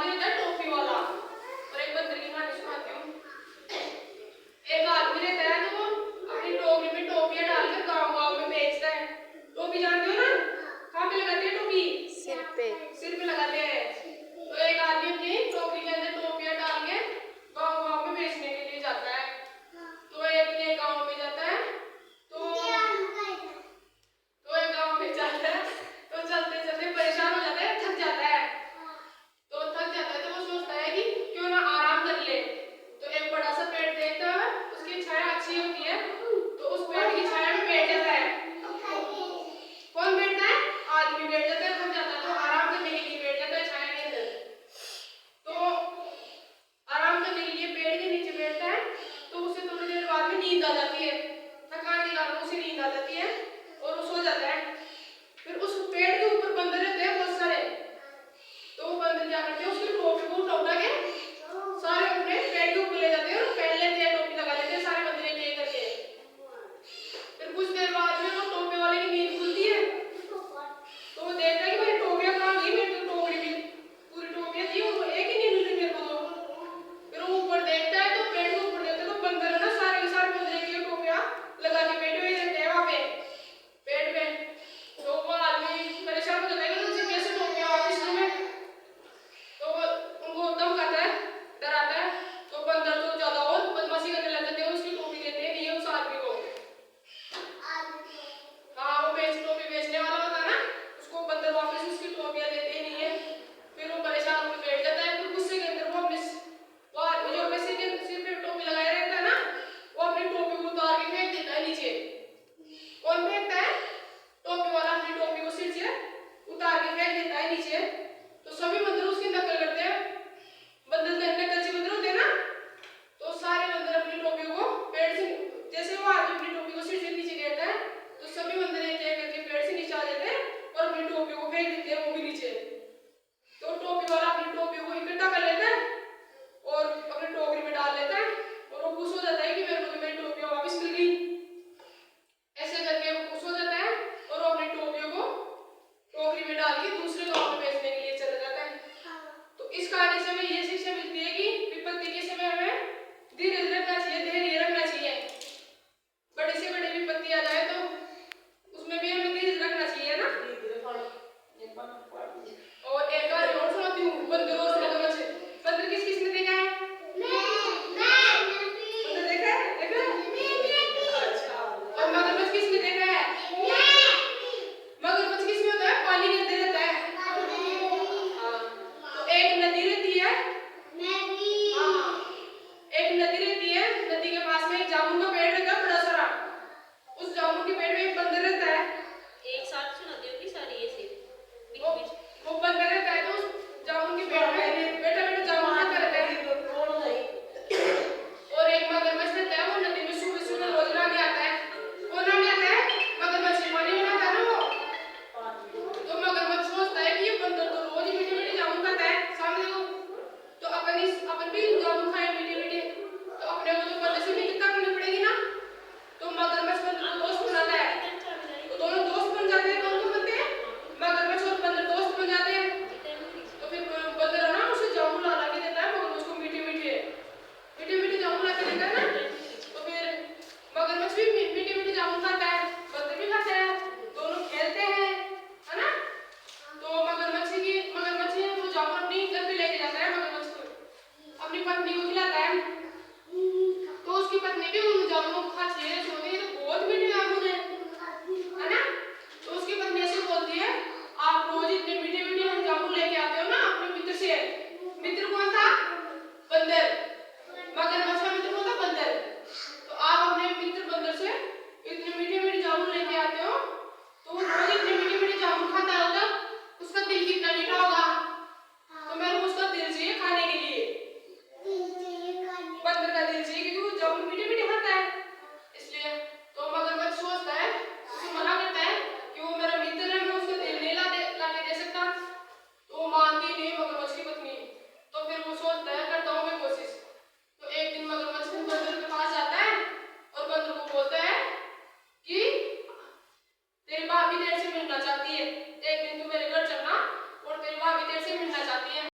आदमी रहता है टोपी वाला। और एक बंदर की कहानी सुनाती हूँ। एक आदमी रहता है तो वो अपनी टोकरी में टोपियां डालकर गाँव गाँव में बेचता है। टोपी जानते हो ना, कहाँ पे लगाते हैं टोपी? सिर पे लगाते हैं। तो एक आदमी अपनी टोकरी के अंदर टोपियां डाल के गाँव गाँव में बेचने के लिए जाता है। तो एक गाँव में जाता है तो एक गाँव में जाता है तो चलते चलते परेशान हो जाता है, थक जाता है। तो वो सोचता है कि क्यों ना आराम कर ले। तो एक बड़ा सा पेड़ देखता है, उसकी छाया अच्छी होती है तो उस पेड़ की छाया में बैठ जाता है। कौन बैठता है? आदमी बैठ जाता है, थक जाता है तो आराम करने के लिए बैठ जाता है छाया के अंदर। तो आराम करने के लिए पेड़ के नीचे बैठता है तो उसे थोड़ी देर बाद में नींद आ जाती है। थकान के कारण उसे नींद आ जाती है और वो सो जाता है। फिर उस पेड़ के ऊपर बंदर रहते हैं बहुत सारे। तो वो बंदर क्या करते हैं, उसकी टोपी को उठा के सारे अपने पेड़ के ऊपर ले जाते हैं और पहन लेते हैं, टोपी लगा लेते हैं सारे बंदर एक करके। फिर कुछ देर बाद में वो टोपी वाले की नींद खुलती है तो वो देखता है कि मेरी टोपियां कहाँ गई, मेरी तो टोकरी में पूरी टोपियां थी और वो एक ही नहीं मिल रही मेरे को। तो फिर वो ऊपर देखता है तो पेड़ के ऊपर देखता है तो बंदर है ना, सारे के सारे बंदर की टोपियां लगा के बैठे हुए रहते हैं वहां पे पेड़ पे। तो वो आदमी परेशान हो जाता है कि उनसे कैसे टोपियां वापस लूं। तो उनको धमकाता है, डराता है। तो बंदर तो ज्यादा और बदमाशी करने लग जाते हैं, उसकी टोपी देते नहीं है उस आदमी को। हाँ, वो टोपी बेचने वाला होता है ना, उसको बंदर वापस उसकी टोपियां देते ही नहीं है। फिर वो परेशान होकर बैठ जाता है। फिर गुस्से के अंदर वो आदमी जो अपने सिर पे टोपी लगाए रहता है ना, वो अपनी टोपी को उतार के फेंक देता है नीचे। कौन फेंकता है? टोपी वाला अपनी टोपी को सिर से उतार के फेंक देता है नीचे। तो सभी बंदर उसकी नकल करते हैं। बंदर नकलची बंदर होते हैं ना, तो सारे बंदर अपनी टोपी को पेड़ से, जैसे वो आदमी अपनी टोपी को सिर से नीचे गिरता है तो सभी बंदर एक एक करके पेड़ से नीचे आ जाते हैं और अपनी टोपी को फेंक देते हैं वो भी नीचे। तो टोपी वाला अपनी टोपी को इकट्ठा कर लेता है और अपनी टोकरी में डाल लेता है और वो खुश हो जाता है कि मेरे को तो मेरी टोपियां वापस मिल गई। ऐसे करके वो खुश हो जाता है और वो अपनी टोपियों को टोकरी में डाल के दूसरे गांव में बेचने के लिए चला जाता है। तो इस कहानी से हमें ये शिक्षा मिलती है कि विपत्ति के समय हमें धीरज रखना चाहिए, धैर्य रखना चाहिए। बड़े से बड़े विपत्ति आ जाए तो उसमें भी हमें धीरज रखना चाहिए ना। और एक और सुनाती हूँ, बंदर और मगरमच्छ। बंदर किस किस ने देखा है? बंदर देखा है? अच्छा। और मगरमच्छ किसने देखा है? मगरमच्छ किसमें होता है? पानी के अंदर रहता है। हाँ, तो एक नदी रहती है। हाँ, एक नदी रहती है, नदी के पास में एक जामुन का पेड़ रहता है बड़ा सारा। उस जामुन के पेड़ में एक बंदर रहता है। एक साथ सुनाती होगी सारी ये से वो बंदर रहता है तो उस जामुन के पेड़ में बैठा बैठा जामुन खाता रहता है। और एक मगरमच्छ रहता है, वो नदी में सुबह सुबह रोज नहाने आता है। वो नहाने आता है, मगरमच्छ पानी में नहाता है ना वो। तो मगरमच्छ सोचता है कि ये बंदर तो रोज मीठे मीठे जामुन खाता है सामने को, तो अपन भी जामुन खाए मीठे मीठे, तो अपने को तो बंदर से मित्रता करनी पड़ेगी ना। तो मगरमच्छ बंदर को दोस्त बनाता है। तो दोनों दोस्त बन जाते हैं। कौन बनते हैं? मगरमच्छ और बंदर दोस्त बन जाते हैं। तो फिर बंदर है ना, उसे जामुन ला के देता है मगरमच्छ को, मीठे मीठे जामुन ला के देता है ना। तो फिर मगरमच्छ भी मीठे मीठे जामुन खाता है, बंदर भी खाता है, दोनों खेलते हैं, है ना। तो मगरमच्छ वो जामुन अपनी घर पे लेके जाता है। मगरमच्छ अपनी पत्नी को खिलाता है। तो उसकी पत्नी भी उन जामुनों को खाती है, सोचती है तो बहुत मीठे जामुन है ना। तो उसकी पत्नी ऐसे बोलती है, आप रोज इतने मीठे मीठे जामुन लेके आते हो ना अपने मित्र से। मित्र कौन था? बंदर। मगरमच्छ का मित्र कौन था? बंदर। तो आप अपने मित्र बंदर से इतने मीठे मीठे जामुन लेके आते हो तो वो रोज इतने मीठे मीठे जामुन खाता होगा, उसका दिल कितना मीठा होगा। तो मेरे को उसका दिल चाहिए खाने के लिए। बंदर का दिल चाहिए क्योंकि वो जामुन मीठे मीठे खाता है इसलिए। तो मगरमच्छ सोचता है, उसे मना करता है कि वो मेरा मित्र है, मैं उसका दिल नहीं ला के दे सकता। तो वो मानती नहीं मगरमच्छ की पत्नी। तो फिर वो सोचता है, करता हूँ मैं कोशिश। तो एक दिन मगरमच्छ बंदर के पास जाता है और बंदर को बोलता है कि तेरी भाभी तेरे से मिलना चाहती है। एक दिन